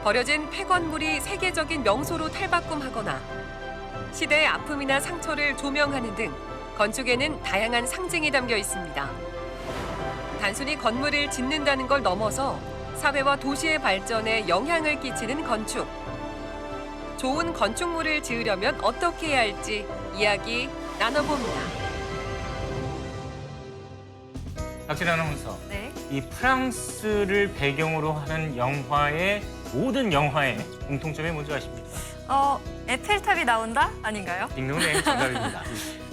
버려진 폐건물이 세계적인 명소로 탈바꿈하거나 시대의 아픔이나 상처를 조명하는 등 건축에는 다양한 상징이 담겨 있습니다. 단순히 건물을 짓는다는 걸 넘어서 사회와 도시의 발전에 영향을 끼치는 건축. 좋은 건축물을 지으려면 어떻게 해야 할지 이야기 나눠봅니다. 박진 아나운서, 네. 이 프랑스를 배경으로 하는 영화의 모든 영화의 공통점이 뭔지 아십니까? 에펠탑이 나온다? 아닌가요? 딩동댕 정답입니다.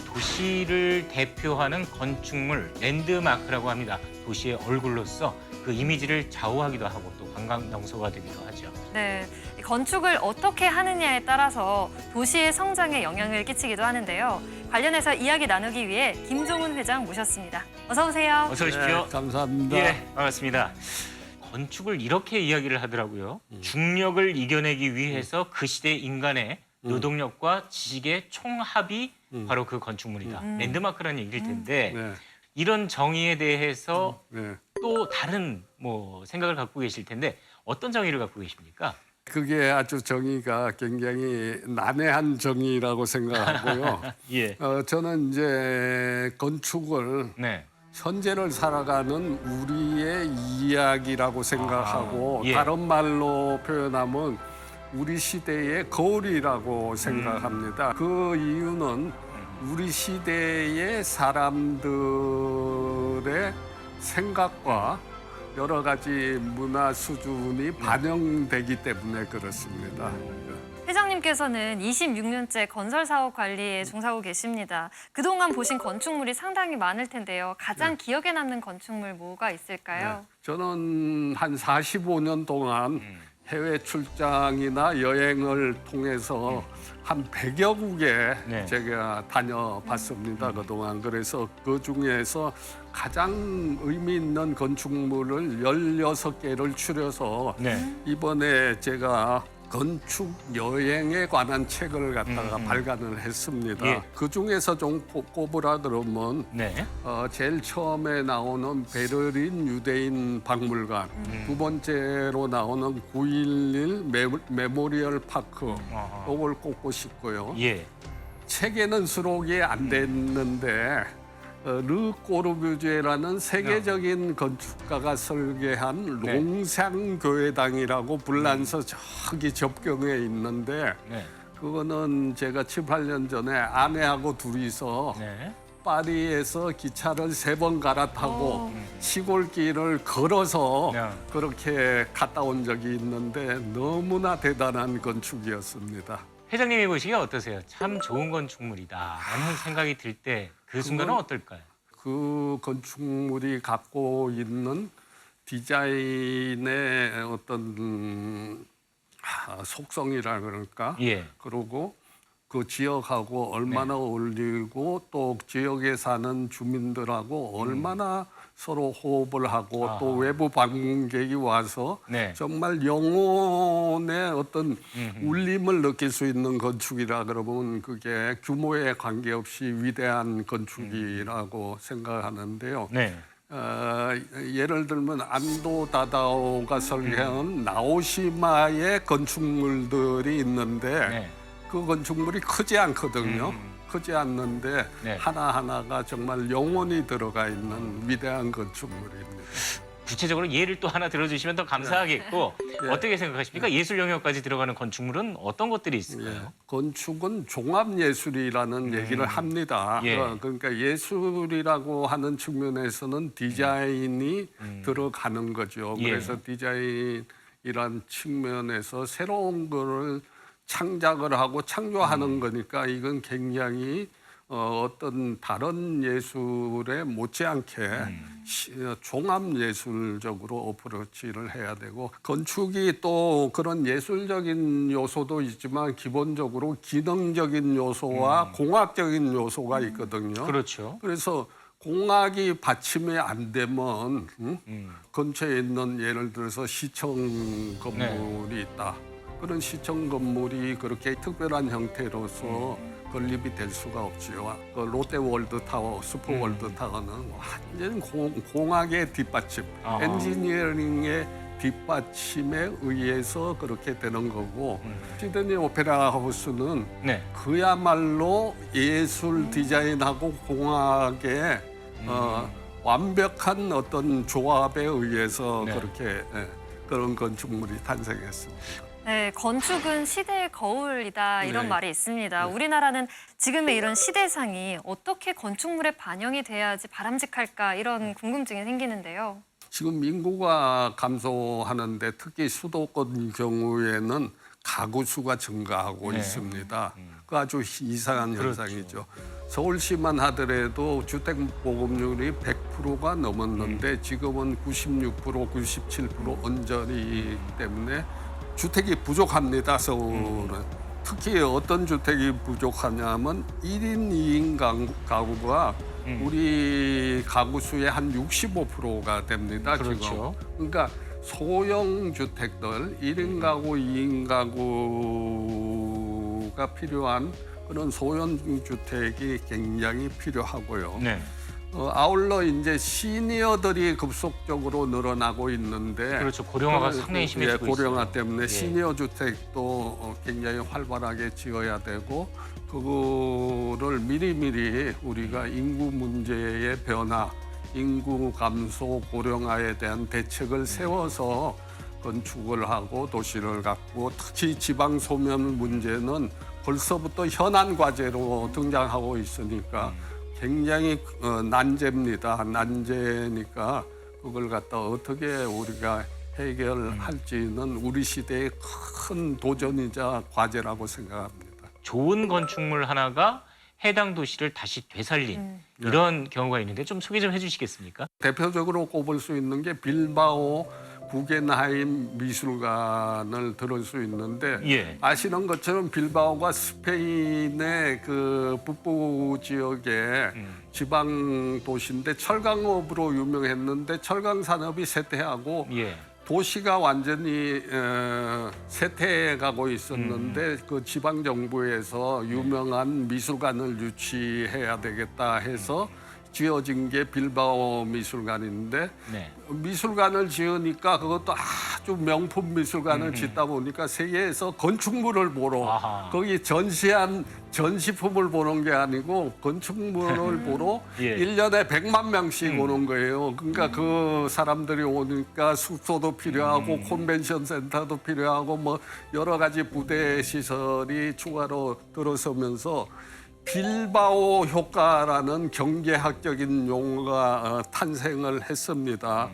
도시를 대표하는 건축물, 랜드마크라고 합니다. 도시의 얼굴로서 그 이미지를 좌우하기도 하고 또 관광 명소가 되기도 하죠. 네. 건축을 어떻게 하느냐에 따라서 도시의 성장에 영향을 끼치기도 하는데요. 관련해서 이야기 나누기 위해 김종훈 회장 모셨습니다. 어서 오세요. 어서 오십시오. 네, 감사합니다. 예, 반갑습니다. 건축을 이렇게 이야기를 하더라고요. 중력을 이겨내기 위해서 그 시대 인간의 노동력과 지식의 총합이 바로 그 건축물이다. 랜드마크라는 얘기일 텐데 네, 이런 정의에 대해서 네. 또 다른 생각을 갖고 계실 텐데 어떤 정의를 갖고 계십니까? 그게 아주 정의가 굉장히 난해한 정의라고 생각하고요. 예. 저는 이제 건축을 네. 현재를 살아가는 우리의 이야기라고 생각하고 예. 다른 말로 표현하면 우리 시대의 거울이라고 생각합니다. 그 이유는 우리 시대의 사람들의 생각과 여러 가지 문화 수준이 반영되기 때문에 그렇습니다. 회장님께서는 26년째 건설 사업 관리에 종사하고 계십니다. 그동안 보신 건축물이 상당히 많을 텐데요. 가장 기억에 남는 건축물 뭐가 있을까요? 저는 한 45년 동안 해외 출장이나 여행을 통해서 한 100여 국에 네. 제가 다녀봤습니다. 그동안. 그래서 그 중에서 가장 의미 있는 건축물을 16개를 추려서 네. 이번에 제가 건축 여행에 관한 책을 갖다가 발간을 했습니다. 예. 그 중에서 좀 꼽으라 그러면 네. 제일 처음에 나오는 베를린 유대인 박물관, 두 번째로 나오는 9.11 메모리얼 파크, 어허. 이걸 꼽고 싶고요. 예. 책에는 수록이 안 됐는데 르 꼬르뷰지에라는 세계적인 건축가가 설계한 네. 롱상교회당이라고 불란서 저기 접경에 있는데 네. 그거는 제가 7, 8년 전에 아내하고 둘이서 네. 파리에서 기차를 3번 갈아타고 시골길을 걸어서 네. 그렇게 갔다 온 적이 있는데 너무나 대단한 건축이었습니다. 회장님이 보시기에 어떠세요? 참 좋은 건축물이다 라는 생각이 들 때 그 순간은 어떨까요? 그 건축물이 갖고 있는 디자인의 어떤 속성이라 그럴까? 예. 그리고 그 지역하고 얼마나 어울리고 또 지역에 사는 주민들하고 얼마나 서로 호흡을 하고 아하. 또 외부 방문객이 와서 네. 정말 영혼의 어떤 울림을 느낄 수 있는 건축이라 그러면 그게 규모에 관계없이 위대한 건축이라고 생각하는데요. 네. 예를 들면 안도 다다오가 설계한 나오시마의 건축물들이 있는데 네. 그 건축물이 크지 않거든요. 크지 않는데 네. 하나하나가 정말 영혼이 들어가 있는 위대한 건축물입니다. 구체적으로 예를 또 하나 들어주시면 더 감사하겠고 예. 어떻게 생각하십니까? 예술 영역까지 들어가는 건축물은 어떤 것들이 예. 있을까요? 건축은 종합예술이라는 얘기를 합니다. 예. 그러니까 예술이라고 하는 측면에서는 디자인이 들어가는 거죠. 예. 그래서 디자인이란 측면에서 새로운 거를 창작을 하고 창조하는 거니까 이건 굉장히 어떤 다른 예술에 못지않게 종합예술적으로 어프로치를 해야 되고 건축이 또 그런 예술적인 요소도 있지만 기본적으로 기능적인 요소와 공학적인 요소가 있거든요. 그렇죠. 그래서 공학이 받침이 안 되면 근처에 있는 예를 들어서 시청 건물이 있다. 그런 시청 건물이 그렇게 특별한 형태로서 건립이 될 수가 없지요. 그 롯데월드타워, 슈퍼월드타워는 완전 공학의 뒷받침, 아하. 엔지니어링의 뒷받침에 의해서 그렇게 되는 거고 시드니 오페라 하우스는 네. 그야말로 예술 디자인하고 공학의 완벽한 어떤 조합에 의해서 네. 그렇게 그런 건축물이 탄생했습니다. 네, 건축은 시대의 거울이다 이런 네. 말이 있습니다. 우리나라는 지금의 이런 시대상이 어떻게 건축물에 반영이 돼야지 바람직할까 이런 궁금증이 생기는데요. 지금 인구가 감소하는데 특히 수도권 경우에는 가구 수가 증가하고 네. 있습니다. 그 아주 이상한 그렇죠. 현상이죠. 서울시만 하더라도 주택 보급률이 100%가 넘었는데 지금은 96%, 97% 언저리 때문에 주택이 부족합니다. 서울은. 특히 어떤 주택이 부족하냐면 1인, 2인 가구가 우리 가구 수의 한 65%가 됩니다. 그렇죠. 지금. 그러니까 소형 주택들, 1인 가구, 2인 가구가 필요한 그런 소형 주택이 굉장히 필요하고요. 네. 아울러 이제 시니어들이 급속적으로 늘어나고 있는데 그렇죠. 고령화가 상당히 심해지고 고령화 있어요. 때문에 예. 시니어 주택도 굉장히 활발하게 지어야 되고 그거를 미리미리 우리가 인구 문제의 변화, 인구 감소, 고령화에 대한 대책을 세워서 건축을 하고 도시를 갖고 특히 지방 소멸 문제는 벌써부터 현안 과제로 등장하고 있으니까 굉장히 난제입니다. 난제니까 그걸 갖다 어떻게 우리가 해결할지는 우리 시대의 큰 도전이자 과제라고 생각합니다. 좋은 건축물 하나가 해당 도시를 다시 되살린 이런 경우가 있는데 좀 소개 좀 해주시겠습니까? 대표적으로 꼽을 수 있는 게 빌바오 구겐하임 미술관을 들을 수 있는데 예. 아시는 것처럼 빌바오가 스페인의 그 북부 지역의 지방 도시인데 철강업으로 유명했는데 철강 산업이 쇠퇴하고 예. 도시가 완전히 쇠퇴해가고 있었는데 그 지방 정부에서 유명한 미술관을 유치해야 되겠다 해서 지어진 게 빌바오 미술관인데 네. 미술관을 지으니까 그것도 아주 명품 미술관을 짓다 보니까 세계에서 건축물을 보러 아하. 거기 전시한 전시품을 보는 게 아니고 건축물을 보러 예. 1년에 100만 명씩 오는 거예요. 그러니까 그 사람들이 오니까 숙소도 필요하고 컨벤션 센터도 필요하고 뭐 여러 가지 부대 시설이 추가로 들어서면서 빌바오 효과라는 경제학적인 용어가 탄생을 했습니다.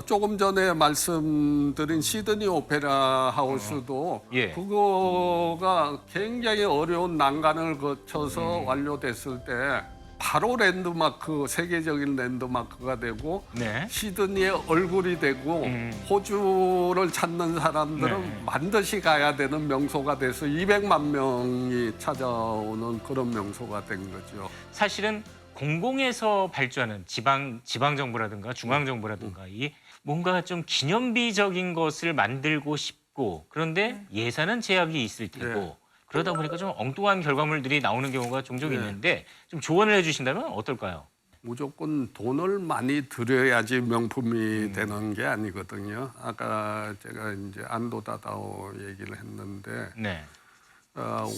조금 전에 말씀드린 시드니 오페라 하우스도 예. 그거가 굉장히 어려운 난관을 거쳐서 완료됐을 때 바로 랜드마크, 세계적인 랜드마크가 되고 네. 시드니의 얼굴이 되고 호주를 찾는 사람들은 네. 반드시 가야 되는 명소가 돼서 200만 명이 찾아오는 그런 명소가 된 거죠. 사실은 공공에서 발주하는 지방 정부라든가 중앙 정부라든가 이 뭔가 좀 기념비적인 것을 만들고 싶고 그런데 예산은 제약이 있을 테고 네. 그러다 보니까 좀 엉뚱한 결과물들이 나오는 경우가 종종 네. 있는데 좀 조언을 해주신다면 어떨까요? 무조건 돈을 많이 들여야지 명품이 되는 게 아니거든요. 아까 제가 이제 안도다다오 얘기를 했는데 네.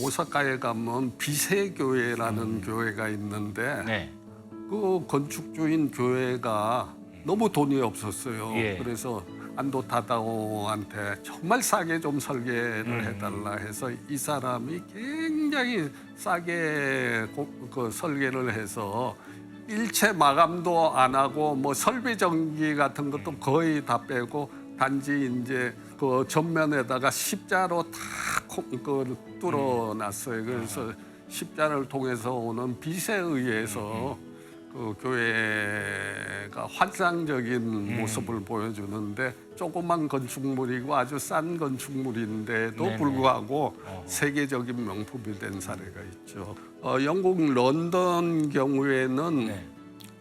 오사카에 가면 비세교회라는 교회가 있는데 네. 그 건축주인 교회가 너무 돈이 없었어요. 예. 그래서 안도 다다오한테 정말 싸게 좀 설계를 해달라 해서 이 사람이 굉장히 싸게 그 설계를 해서 일체 마감도 안 하고 뭐 설비 전기 같은 것도 거의 다 빼고 단지 이제 그 전면에다가 십자로 다 뚫어놨어요. 그래서 십자를 통해서 오는 빛에 의해서 그 교회가 환상적인 모습을 보여주는데 조그만 건축물이고 아주 싼 건축물인데도 네네. 불구하고 세계적인 명품이 된 사례가 있죠. 영국 런던 경우에는 네.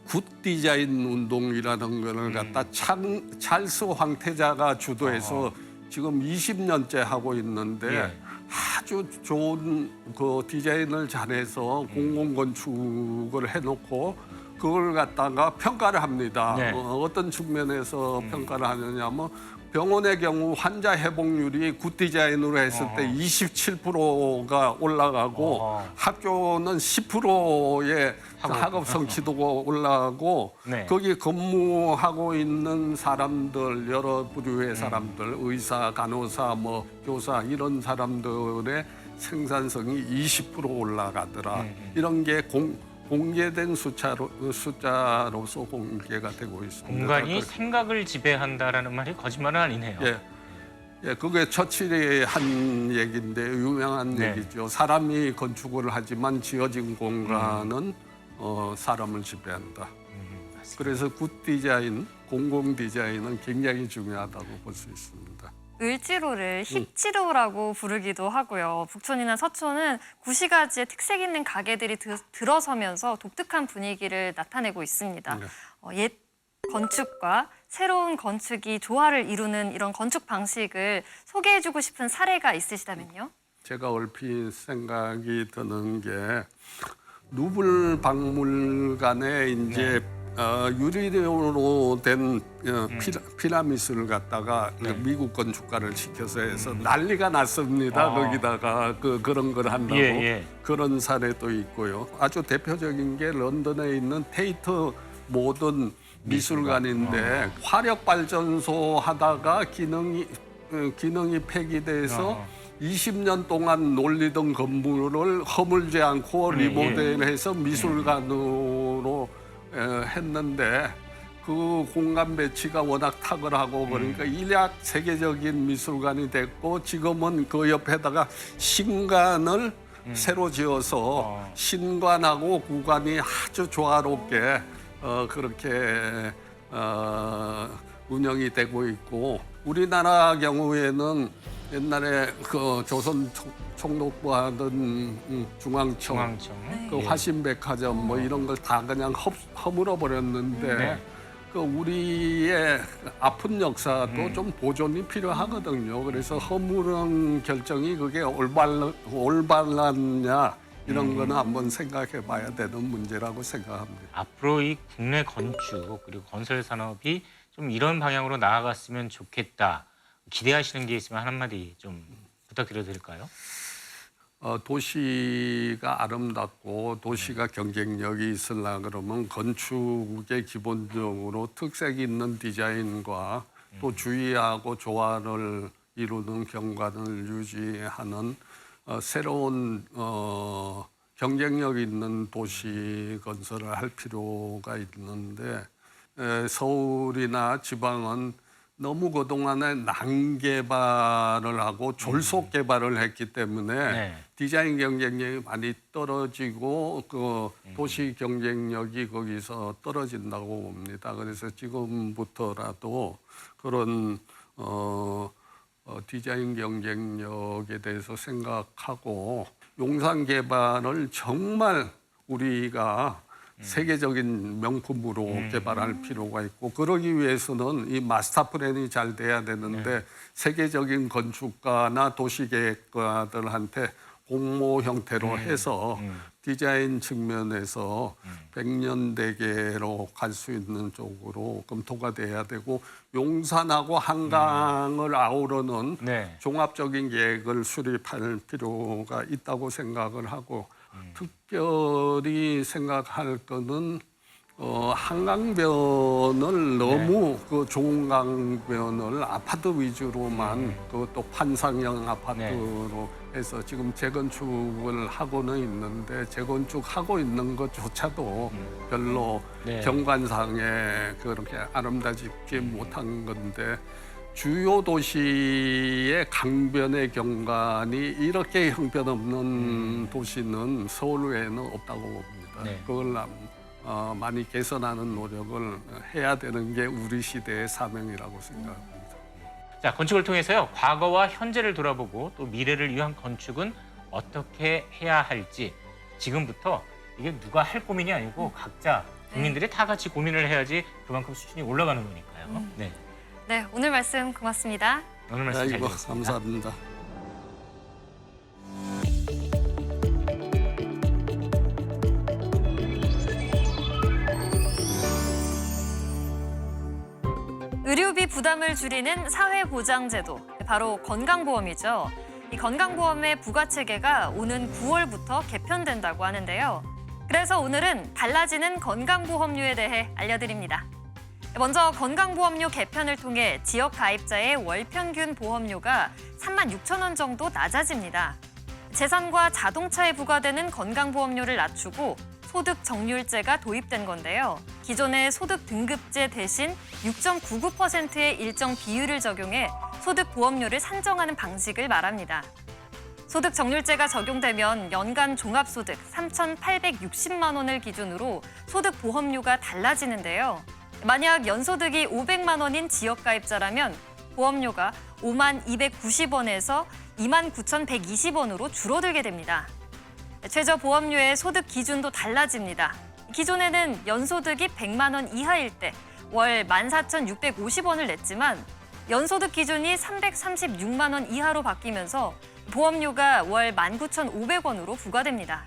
굿 디자인 운동이라는 거를 갖다 찰스 황태자가 주도해서 지금 20년째 하고 있는데 예. 아주 좋은 그 디자인을 잘해서 공공건축을 해놓고 그걸 갖다가 평가를 합니다. 네. 어떤 측면에서 평가를 하느냐면 병원의 경우 환자 회복률이 굿 디자인으로 했을 때 27%가 올라가고 학교는 10%의 학업 성취도가 올라가고 네. 거기 근무하고 있는 사람들 여러 부류의 사람들 의사, 간호사, 뭐 교사 이런 사람들의 생산성이 20% 올라가더라. 이런 게 공개된 숫자로서 공개가 되고 있습니다. 공간이 생각을 지배한다라는 말이 거짓말은 아니네요. 예, 그게 처칠이 한 얘기인데 유명한 네. 얘기죠. 사람이 건축을 하지만 지어진 공간은 사람을 지배한다. 그래서 굿 디자인, 공공 디자인은 굉장히 중요하다고 볼 수 있습니다. 을지로를 힙지로라고 부르기도 하고요. 북촌이나 서촌은 구시가지의 특색 있는 가게들이 들어서면서 독특한 분위기를 나타내고 있습니다. 네. 옛 건축과 새로운 건축이 조화를 이루는 이런 건축 방식을 소개해주고 싶은 사례가 있으시다면요? 제가 얼핏 생각이 드는 게 루블 박물관에 이제 유리로 된 피라미드를 갖다가 미국 건축가를 시켜서 해서 난리가 났습니다. 거기다가 그런 걸 한다고 그런 사례도 있고요. 아주 대표적인 게 런던에 있는 테이트 모던 미술관인데 화력 발전소 하다가 기능이 폐기돼서 20년 동안 놀리던 건물을 허물지 않고 리모델해서 미술관으로 했는데 그 공간 배치가 워낙 탁월하고 그러니까 일약 세계적인 미술관이 됐고 지금은 그 옆에다가 신관을 새로 지어서 신관하고 구관이 아주 조화롭게 그렇게 운영이 되고 있고 우리나라 경우에는 옛날에 그 조선 총독부 하던 중앙청 그 화신백화점 뭐 이런 걸 다 그냥 허물어 버렸는데 그 우리의 아픈 역사도 좀 보존이 필요하거든요. 그래서 허물은 결정이 그게 올바랐냐 이런 거는 한번 생각해 봐야 되는 문제라고 생각합니다. 앞으로 이 국내 건축 그리고 건설 산업이 좀 이런 방향으로 나아갔으면 좋겠다. 기대하시는 게 있으면 한마디 좀 부탁드려도 될까요? 도시가 아름답고 도시가 경쟁력이 있으려 그러면 건축의 기본적으로 특색 있는 디자인과 또 주의하고 조화를 이루는 경관을 유지하는 새로운 경쟁력 있는 도시 건설을 할 필요가 있는데 서울이나 지방은 너무 그동안에 난개발을 하고 졸속 개발을 했기 때문에 디자인 경쟁력이 많이 떨어지고 그 도시 경쟁력이 거기서 떨어진다고 봅니다. 그래서 지금부터라도 그런 디자인 경쟁력에 대해서 생각하고 용산 개발을 정말 우리가 세계적인 명품으로 개발할 필요가 있고 그러기 위해서는 이 마스터 플랜이 잘 돼야 되는데 세계적인 건축가나 도시계획가들한테 공모 형태로 해서 디자인 측면에서 100년 대계로 갈 수 있는 쪽으로 검토가 돼야 되고 용산하고 한강을 아우르는 종합적인 계획을 수립할 필요가 있다고 생각을 하고 특별히 생각할 거는 한강변을 너무 그 좋은 강변을 아파트 위주로만 그것도 판상형 아파트로 해서 지금 재건축을 하고는 있는데 재건축하고 있는 것조차도 별로 경관상에 그렇게 아름다지 못한 건데 주요 도시의 강변의 경관이 이렇게 형편없는 도시는 서울 외에는 없다고 봅니다. 그걸 많이 개선하는 노력을 해야 되는 게 우리 시대의 사명이라고 생각합니다. 자, 건축을 통해서요. 과거와 현재를 돌아보고 또 미래를 위한 건축은 어떻게 해야 할지 지금부터 이게 누가 할 고민이 아니고 각자 국민들이 다 같이 고민을 해야지 그만큼 수준이 올라가는 거니까요. 네, 오늘 말씀 고맙습니다. 오늘 말씀 잘 들었습니다. 감사합니다. 의료비 부담을 줄이는 사회보장제도, 바로 건강보험이죠. 이 건강보험의 부과체계가 오는 9월부터 개편된다고 하는데요. 그래서 오늘은 달라지는 건강보험료에 대해 알려드립니다. 먼저 건강보험료 개편을 통해 지역 가입자의 월 평균 보험료가 36,000원 정도 낮아집니다. 재산과 자동차에 부과되는 건강보험료를 낮추고 소득 정률제가 도입된 건데요. 기존의 소득 등급제 대신 6.99%의 일정 비율을 적용해 소득 보험료를 산정하는 방식을 말합니다. 소득 정률제가 적용되면 연간 종합소득 3,860만 원을 기준으로 소득 보험료가 달라지는데요. 만약 연소득이 500만 원인 지역가입자라면 보험료가 5만 290원에서 2만 9,120원으로 줄어들게 됩니다. 최저 보험료의 소득 기준도 달라집니다. 기존에는 연소득이 100만 원 이하일 때 월 14,650원을 냈지만 연소득 기준이 336만 원 이하로 바뀌면서 보험료가 월 19,500원으로 부과됩니다.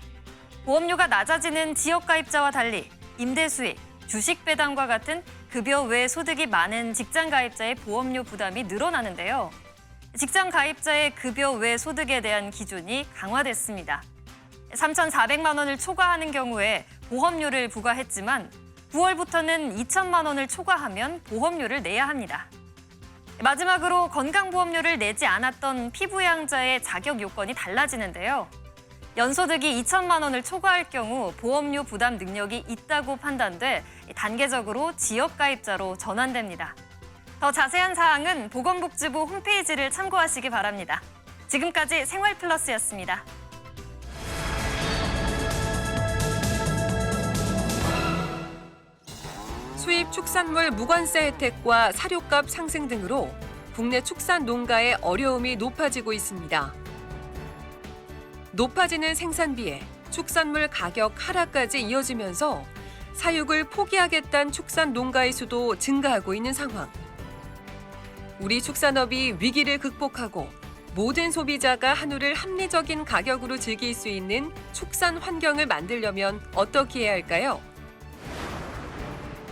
보험료가 낮아지는 지역가입자와 달리 임대수익, 주식 배당과 같은 급여 외 소득이 많은 직장 가입자의 보험료 부담이 늘어나는데요. 직장 가입자의 급여 외 소득에 대한 기준이 강화됐습니다. 3,400만 원을 초과하는 경우에 보험료를 부과했지만 9월부터는 2천만 원을 초과하면 보험료를 내야 합니다. 마지막으로 건강보험료를 내지 않았던 피부양자의 자격 요건이 달라지는데요. 연소득이 2천만 원을 초과할 경우 보험료 부담 능력이 있다고 판단돼 단계적으로 지역가입자로 전환됩니다. 더 자세한 사항은 보건복지부 홈페이지를 참고하시기 바랍니다. 지금까지 생활플러스였습니다. 수입 축산물 무관세 혜택과 사료값 상승 등으로 국내 축산 농가의 어려움이 높아지고 있습니다. 높아지는 생산비에 축산물 가격 하락까지 이어지면서 사육을 포기하겠다는 축산 농가의 수도 증가하고 있는 상황. 우리 축산업이 위기를 극복하고 모든 소비자가 한우를 합리적인 가격으로 즐길 수 있는 축산 환경을 만들려면 어떻게 해야 할까요?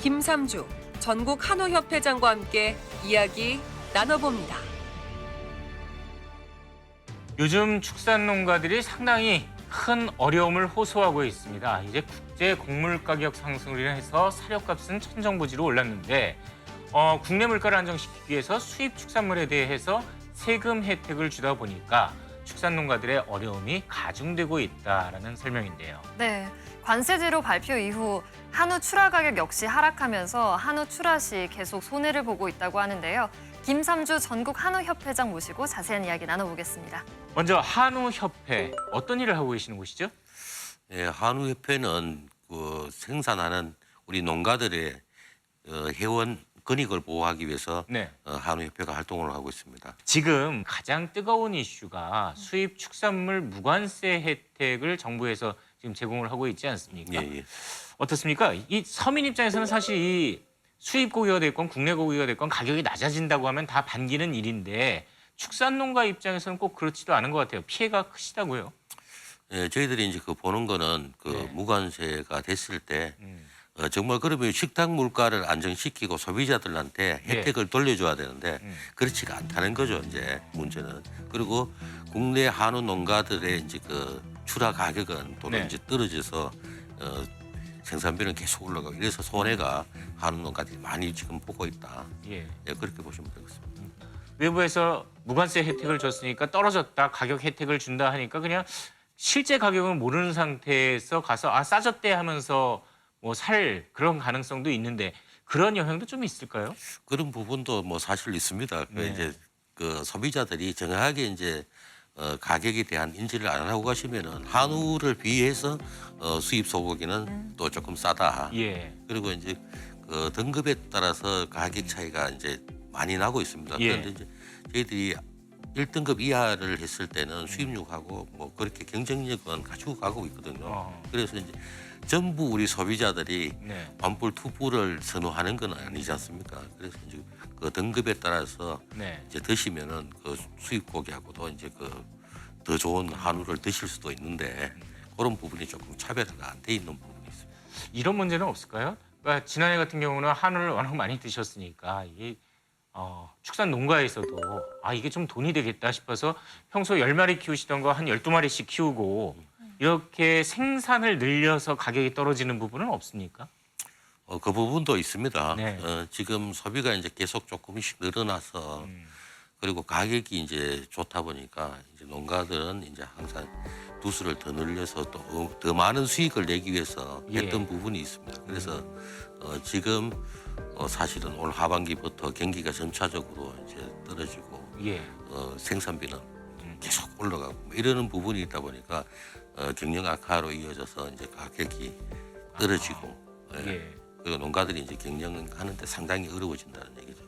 김삼주 전국 한우협회장과 함께 이야기 나눠봅니다. 요즘 축산 농가들이 상당히 큰 어려움을 호소하고 있습니다. 이제 국제 곡물 가격 상승으로 인해서 사료값은 천정부지로 올랐는데 국내 물가를 안정시키기 위해서 수입 축산물에 대해서 세금 혜택을 주다 보니까 축산 농가들의 어려움이 가중되고 있다라는 설명인데요. 네, 관세제로 발표 이후 한우 출하 가격 역시 하락하면서 한우 출하 시 계속 손해를 보고 있다고 하는데요. 김삼주 전국 한우협회장 모시고 자세한 이야기 나눠보겠습니다. 먼저 한우협회 어떤 일을 하고 계시는 곳이죠? 예, 한우협회는 생산하는 우리 농가들의 회원 근익을 보호하기 위해서 네. 한우협회가 활동을 하고 있습니다. 지금 가장 뜨거운 이슈가 수입 축산물 무관세 혜택을 정부에서 지금 제공을 하고 있지 않습니까? 예, 예. 어떻습니까? 이 서민 입장에서는 사실 이 수입 고기가 됐건 국내 고기가 됐건 가격이 낮아진다고 하면 다 반기는 일인데 축산농가 입장에서는 꼭 그렇지도 않은 것 같아요. 피해가 크시다고요? 예, 저희들이 이제 무관세가 거는 네. 무관세가 됐을 때 정말 그러면 식당 물가를 안정시키고 소비자들한테 혜택을 돌려줘야 되는데 그렇지가 않다는 거죠. 이제 문제는. 그리고 국내 한우 농가들의 이제 출하 가격은 또 네. 이제 떨어져서 생산비는 계속 올라가고 이래서 손해가 한우 농가들이 많이 지금 보고 있다. 예. 예, 그렇게 보시면 되겠습니다. 외부에서 무관세 혜택을 줬으니까 떨어졌다, 가격 혜택을 준다 하니까 그냥 실제 가격은 모르는 상태에서 가서 싸졌대 하면서 뭐 살 그런 가능성도 있는데 그런 영향도 좀 있을까요? 그런 부분도 뭐 사실 있습니다. 네. 이제 소비자들이 정확하게 이제 가격에 대한 인지를 안 하고 가시면은 한우를 비해서 수입 소고기는 또 조금 싸다. 예. 그리고 이제 등급에 따라서 가격 차이가 이제 많이 나고 있습니다. 예. 그런데 이제 저희들이 1등급 이하를 했을 때는 수입육하고 뭐 그렇게 경쟁력은 가지고 가고 있거든요. 그래서 이제 전부 우리 소비자들이 네. 완불 투불을 선호하는 건 아니지 않습니까? 그래서 이제 등급에 따라서 네. 이제 드시면은 수입 고기하고도 이제 더 좋은 한우를 드실 수도 있는데 그런 부분이 조금 차별화가 안 돼 있는 부분이 있습니다. 이런 문제는 없을까요? 그러니까 지난해 같은 경우는 한우를 워낙 많이 드셨으니까 이게 축산 농가에서도 이게 좀 돈이 되겠다 싶어서 평소 10마리 키우시던 거 한 12마리씩 키우고 이렇게 생산을 늘려서 가격이 떨어지는 부분은 없습니까? 그 부분도 있습니다. 네. 지금 소비가 이제 계속 조금씩 늘어나서 그리고 가격이 이제 좋다 보니까 이제 농가들은 이제 항상 두수를 더 늘려서 또 더 많은 수익을 내기 위해서 했던 예. 부분이 있습니다. 그래서 지금 사실은 올 하반기부터 경기가 점차적으로 이제 떨어지고 예. 생산비는 계속 올라가고 뭐 이러는 부분이 있다 보니까 경영 악화로 이어져서 이제 가격이 떨어지고 예. 그리고 농가들이 이제 경영하는데 상당히 어려워진다는 얘기죠.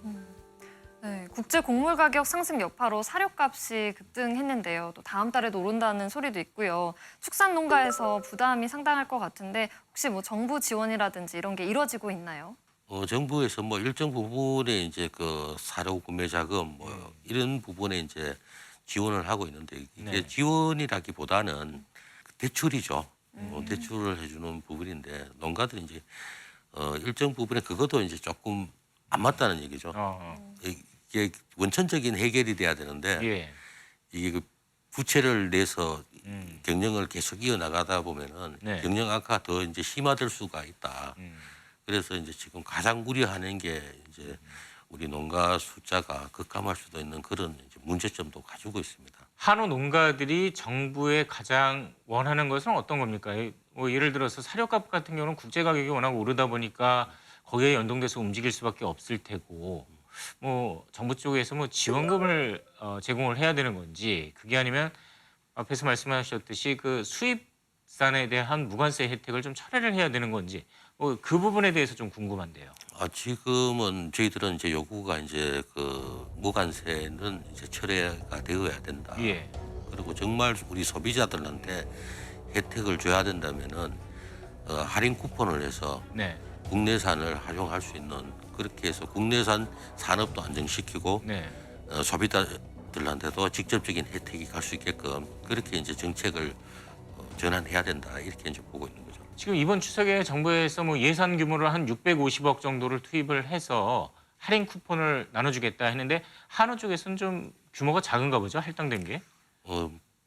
네, 국제 곡물 가격 상승 여파로 사료값이 급등했는데요. 또 다음 달에도 오른다는 소리도 있고요. 축산 농가에서 부담이 상당할 것 같은데 혹시 뭐 정부 지원이라든지 이런 게 이루어지고 있나요? 정부에서 뭐 일정 부분에 이제 그 사료 구매 자금 뭐 이런 부분에 이제 지원을 하고 있는데 이게 네. 지원이라기보다는 대출이죠. 대출을 해주는 부분인데 농가들이 이제 일정 부분에 그것도 이제 조금 안 맞다는 얘기죠. 이게 원천적인 해결이 돼야 되는데 예. 이게 그 부채를 내서 경영을 계속 이어나가다 보면은 네. 경영 악화 더 이제 심화될 수가 있다. 그래서 이제 지금 가장 우려하는 게 이제 우리 농가 숫자가 급감할 수도 있는 그런 이제 문제점도 가지고 있습니다. 한우 농가들이 정부에 가장 원하는 것은 어떤 겁니까? 뭐 예를 들어서 사료값 같은 경우는 국제 가격이 워낙 오르다 보니까 거기에 연동돼서 움직일 수밖에 없을 테고, 뭐 정부 쪽에서 뭐 지원금을 제공을 해야 되는 건지, 그게 아니면 앞에서 말씀하셨듯이 그 수입산에 대한 무관세 혜택을 좀 철회를 해야 되는 건지, 뭐 그 부분에 대해서 좀 궁금한데요. 지금은 저희들은 이제 요구가 이제 그 무관세는 이제 철회가 되어야 된다. 예. 그리고 정말 우리 소비자들한테 혜택을 줘야 된다면은 할인 쿠폰을 해서 네. 국내산을 활용할 수 있는 그렇게 해서 국내산 산업도 안정시키고 네. 소비자들한테도 직접적인 혜택이 갈 수 있게끔 그렇게 이제 정책을 전환해야 된다 이렇게 이제 보고 있는 거죠. 지금 이번 추석에 정부에서 뭐 예산 규모를 한 650억 정도를 투입을 해서 할인 쿠폰을 나눠주겠다 했는데 한우 쪽에서는 좀 규모가 작은가 보죠, 할당된 게.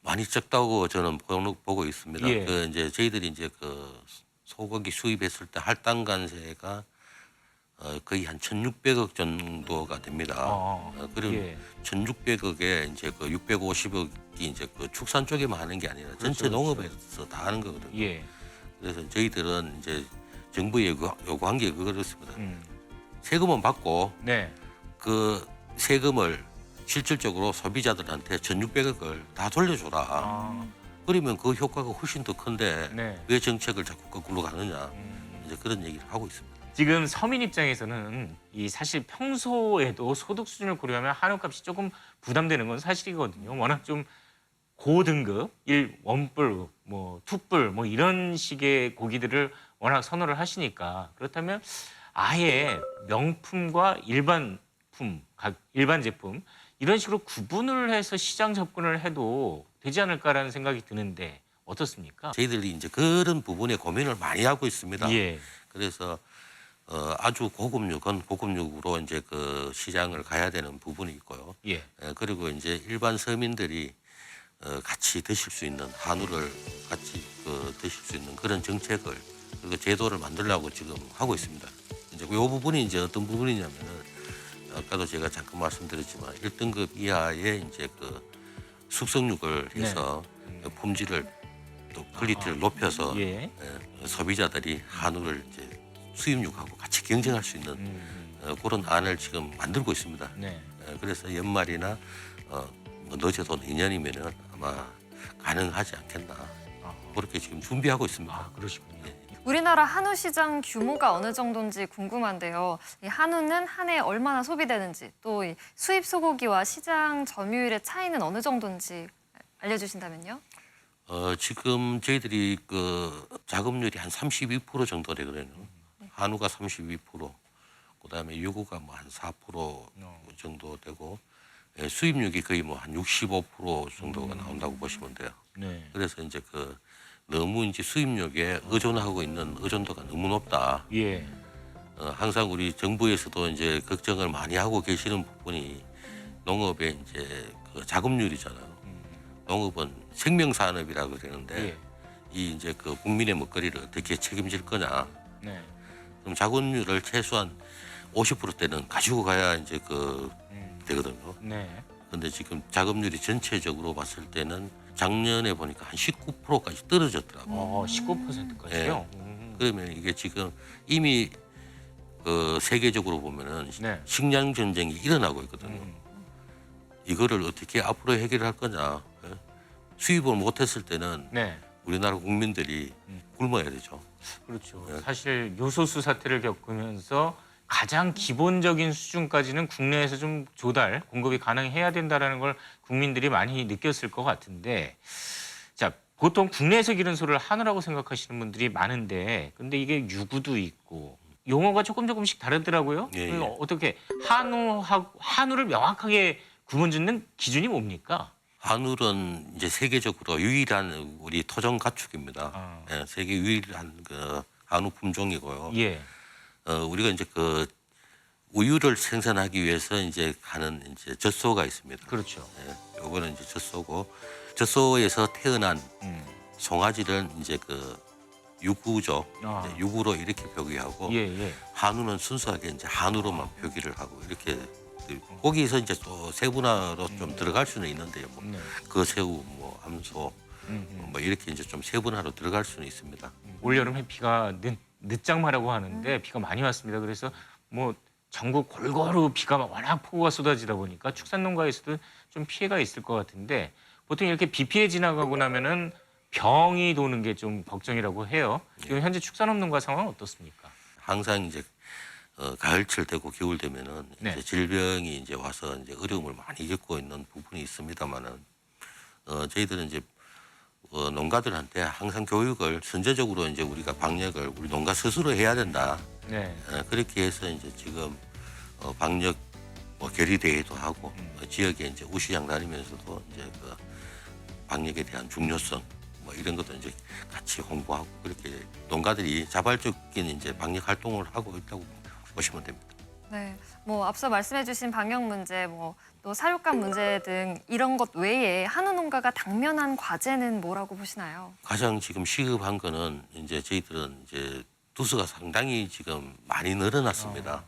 많이 적다고 저는 보고 있습니다. 예. 그 이제 저희들이 이제 그 소고기 수입했을 때 할당 관세가 거의 한 1,600억 정도가 됩니다. 그럼 예. 1,600억에 이제 그 650억이 이제 그 축산 쪽에만 하는 게 아니라 전체 그렇죠. 농업에서 다 하는 거거든요. 예. 그래서 저희들은 이제 정부에 요구한 게 그렇습니다. 세금은 받고 네. 그 세금을 실질적으로 소비자들한테 1,600억을 다 돌려줘라. 그러면 그 효과가 훨씬 더 큰데 네. 왜 정책을 자꾸 거꾸로 가느냐 이제 그런 얘기를 하고 있습니다. 지금 서민 입장에서는 이 사실 평소에도 소득 수준을 고려하면 한우값이 조금 부담되는 건 사실이거든요. 워낙 좀 고등급, 원뿔, 뭐 투뿔 뭐 이런 식의 고기들을 워낙 선호를 하시니까 그렇다면 아예 명품과 일반 제품 이런 식으로 구분을 해서 시장 접근을 해도 되지 않을까라는 생각이 드는데 어떻습니까? 저희들이 이제 그런 부분에 고민을 많이 하고 있습니다. 예. 그래서 아주 고급육은 고급육으로 이제 그 시장을 가야 되는 부분이 있고요. 예. 그리고 이제 일반 서민들이 같이 드실 수 있는 한우를 같이 드실 수 있는 그런 정책을 그리고 제도를 만들려고 지금 하고 있습니다. 이제 이 부분이 이제 어떤 부분이냐면은 아까도 제가 잠깐 말씀드렸지만 1등급 이하의 이제 그 숙성육을 해서 품질을 또 퀄리티를 높여서 예. 소비자들이 한우를 이제 수입육하고 같이 경쟁할 수 있는 그런 안을 지금 만들고 있습니다. 네. 그래서 연말이나 뭐 늦어도 내년이면은 아마 가능하지 않겠나 그렇게 지금 준비하고 있습니다. 그러시군요. 우리나라 한우 시장 규모가 어느 정도인지 궁금한데요. 이 한우는 한 해 얼마나 소비되는지 또 이 수입 소고기와 시장 점유율의 차이는 어느 정도인지 알려주신다면요. 지금 저희들이 그 자급률이 한 32% 정도 되거든요. 한우가 32%, 그다음에 유구가 뭐 한 4% 정도 되고 수입육이 거의 뭐 한 65% 정도가 나온다고 보시면 돼요. 네. 그래서 이제 너무 이제 수입육에 의존하고 있는 의존도가 너무 높다. 예. 항상 우리 정부에서도 이제 걱정을 많이 하고 계시는 부분이 농업의 이제 그 자급률이잖아요. 농업은 생명산업이라고 그러는데 예. 이 이제 그 국민의 먹거리를 어떻게 책임질 거냐. 네. 그럼 자급률을 최소한 50%대는 가지고 가야 이제 되거든요. 네. 근데 지금 자급률이 전체적으로 봤을 때는 작년에 보니까 한 19%까지 떨어졌더라고요. 19%까지요. 그러면 이게 지금 이미 세계적으로 보면은 네. 식량 전쟁이 일어나고 있거든요. 이거를 어떻게 앞으로 해결할 거냐. 예? 수입을 못했을 때는 네. 우리나라 국민들이 굶어야 되죠. 그렇죠. 네. 사실 요소수 사태를 겪으면서 가장 기본적인 수준까지는 국내에서 좀 조달, 공급이 가능해야 된다라는 걸 국민들이 많이 느꼈을 것 같은데, 자, 보통 국내에서 기른 소를 한우라고 생각하시는 분들이 많은데, 근데 이게 유구도 있고 용어가 조금씩 다르더라고요. 예, 예. 어떻게 한우를 명확하게 구분짓는 기준이 뭡니까? 한울은 이제 세계적으로 유일한 우리 토종 가축입니다. 아. 예, 세계 유일한 그 한우 품종이고요. 예. 우리가 이제 그 우유를 생산하기 위해서 이제 하는 이제 젖소가 있습니다. 그렇죠. 예, 요거는 이제 젖소고 젖소에서 태어난 송아지를 이제 그 유구죠. 아. 네, 유구로 이렇게 표기하고 예. 한우는 순수하게 이제 한우로만 표기를 하고 이렇게 거기서 이제 또 세분화로 좀 들어갈 수는 있는데요. 뭐 네. 거새우, 뭐 암소, 뭐 이렇게 이제 좀 세분화로 들어갈 수는 있습니다. 올여름에 비가 늦장마라고 하는데 비가 많이 왔습니다. 그래서 뭐 전국 골고루 비가 워낙 폭우가 쏟아지다 보니까 축산농가에서도 좀 피해가 있을 것 같은데 보통 이렇게 비 피해 지나가고 나면은 병이 도는 게 좀 걱정이라고 해요. 지금 현재 축산업 농가 상황은 어떻습니까? 항상 이제 가을철 되고 겨울 되면은 네. 이제 질병이 이제 와서 이제 어려움을 많이 겪고 있는 부분이 있습니다만은 저희들은 이제 농가들한테 항상 교육을 선제적으로 이제 우리가 방역을 우리 농가 스스로 해야 된다. 네. 그렇게 해서 이제 지금 방역 뭐 결의 대회도 하고 지역에 이제 우시장 다니면서도 이제 그 방역에 대한 중요성 뭐 이런 것도 이제 같이 홍보하고 그렇게 농가들이 자발적인 이제 방역 활동을 하고 있다고 보시면 됩니다. 네, 뭐 앞서 말씀해주신 방역 문제, 뭐 또 사육감 문제 등 이런 것 외에 한우 농가가 당면한 과제는 뭐라고 보시나요? 가장 지금 시급한 거는 이제 저희들은 이제 두수가 상당히 지금 많이 늘어났습니다.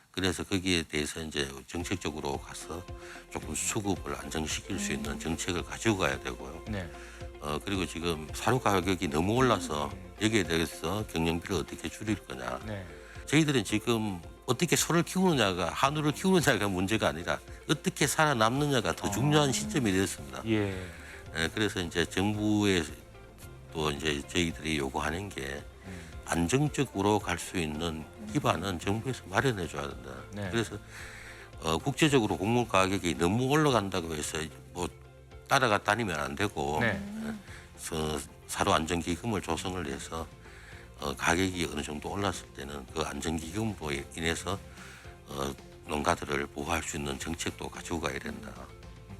그래서 거기에 대해서 이제 정책적으로 가서 조금 수급을 안정시킬 수 있는 정책을 가지고 가야 되고요. 네. 그리고 지금 사료 가격이 너무 올라서 여기에 대해서 경영비를 어떻게 줄일 거냐. 네. 저희들은 지금 어떻게 소를 키우느냐가 한우를 키우느냐가 문제가 아니라 어떻게 살아남느냐가 더 중요한 시점이 되었습니다. 예. 그래서 이제 정부에 또 이제 저희들이 요구하는 게 안정적으로 갈 수 있는 기반은 정부에서 마련해 줘야 된다. 네. 그래서 국제적으로 곡물 가격이 너무 올라간다고 해서 뭐 따라가 다니면 안 되고 네. 사료 안정기금을 조성을 해서 가격이 어느 정도 올랐을 때는 그 안정기금으로 인해서 농가들을 보호할 수 있는 정책도 가지고 가야 된다.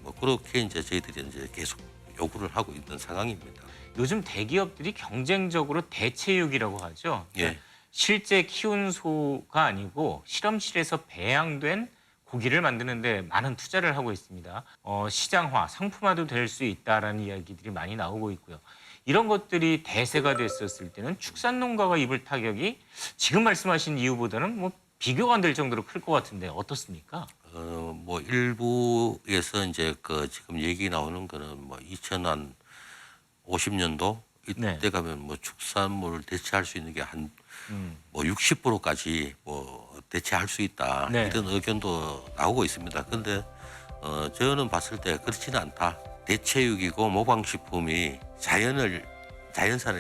뭐 그렇게 이제 저희들이 이제 계속 요구를 하고 있는 상황입니다. 요즘 대기업들이 경쟁적으로 대체육이라고 하죠. 예. 실제 키운 소가 아니고 실험실에서 배양된 고기를 만드는데 많은 투자를 하고 있습니다. 시장화, 상품화도 될 수 있다라는 이야기들이 많이 나오고 있고요. 이런 것들이 대세가 됐었을 때는 축산농가가 입을 타격이 지금 말씀하신 이유보다는 뭐 비교가 안 될 정도로 클 것 같은데 어떻습니까? 뭐 일부에서 이제 그 지금 얘기 나오는 거는 뭐 2050년도 이때 네. 가면 뭐 축산물 대체할 수 있는 게 한 뭐 60%까지 뭐 대체할 수 있다. 네. 이런 의견도 나오고 있습니다. 근데 저는 봤을 때 그렇지는 않다. 대체육이고 모방식품이 자연산을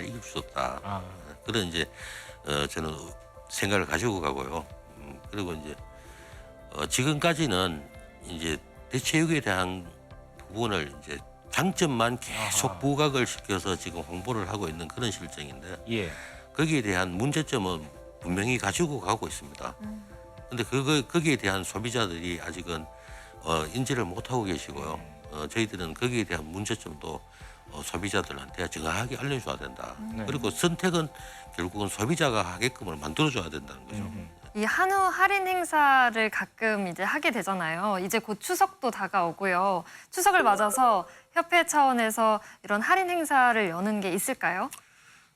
이길 수 없다. 아, 그런 이제 저는 생각을 가지고 가고요. 그리고 이제 지금까지는 이제 대체육에 대한 부분을 이제 장점만 계속 아하. 부각을 시켜서 지금 홍보를 하고 있는 그런 실정인데 예. 거기에 대한 문제점은 분명히 가지고 가고 있습니다. 근데 거기에 대한 소비자들이 아직은 인지를 못하고 계시고요. 저희들은 거기에 대한 문제점도 소비자들한테 정확하게 알려줘야 된다. 네. 그리고 선택은 결국은 소비자가 하게끔을 만들어줘야 된다는 거죠. 이 한우 할인 행사를 가끔 이제 하게 되잖아요. 이제 곧 추석도 다가오고요. 추석을 맞아서 협회 차원에서 이런 할인 행사를 여는 게 있을까요?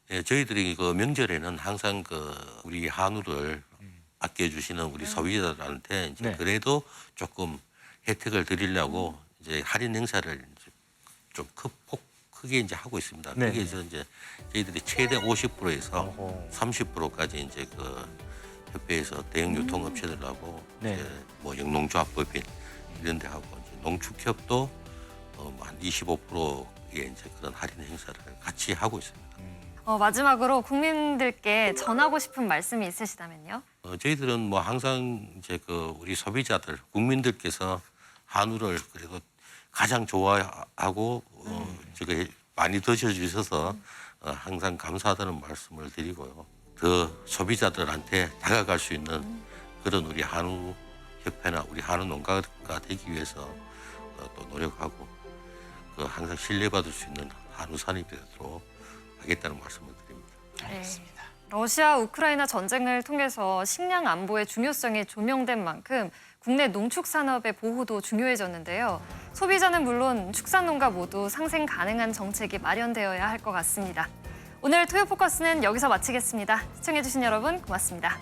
예, 저희들이 그 명절에는 항상 그 우리 한우를 아껴주시는 우리 소비자들한테 이제 네. 그래도 조금 혜택을 드리려고 이제 할인 행사를 이제 좀 크게 이제 하고 있습니다. 네. 거기에서 이제 저희들이 최대 50%에서 어허. 30%까지 이제 그 협회에서 대형 유통업체들하고 네. 이제 뭐 영농조합법인 이런 데 하고 이제 농축협도 한 25%의 이제 그런 할인 행사를 같이 하고 있습니다. 마지막으로 국민들께 전하고 싶은 말씀이 있으시다면요? 저희들은 뭐 항상 이제 그 우리 소비자들, 국민들께서 한우를 그래도 가장 좋아하고 저거 많이 드셔주셔서 항상 감사하다는 말씀을 드리고요. 더 소비자들한테 다가갈 수 있는 그런 우리 한우 협회나 우리 한우 농가가 되기 위해서 또 노력하고 그 항상 신뢰받을 수 있는 한우산이 되도록 하겠다는 말씀을 드립니다. 알겠습니다. 러시아 우크라이나 전쟁을 통해서 식량 안보의 중요성이 조명된 만큼 국내 농축 산업의 보호도 중요해졌는데요. 소비자는 물론 축산농가 모두 상생 가능한 정책이 마련되어야 할 것 같습니다. 오늘 토요 포커스는 여기서 마치겠습니다. 시청해주신 여러분 고맙습니다.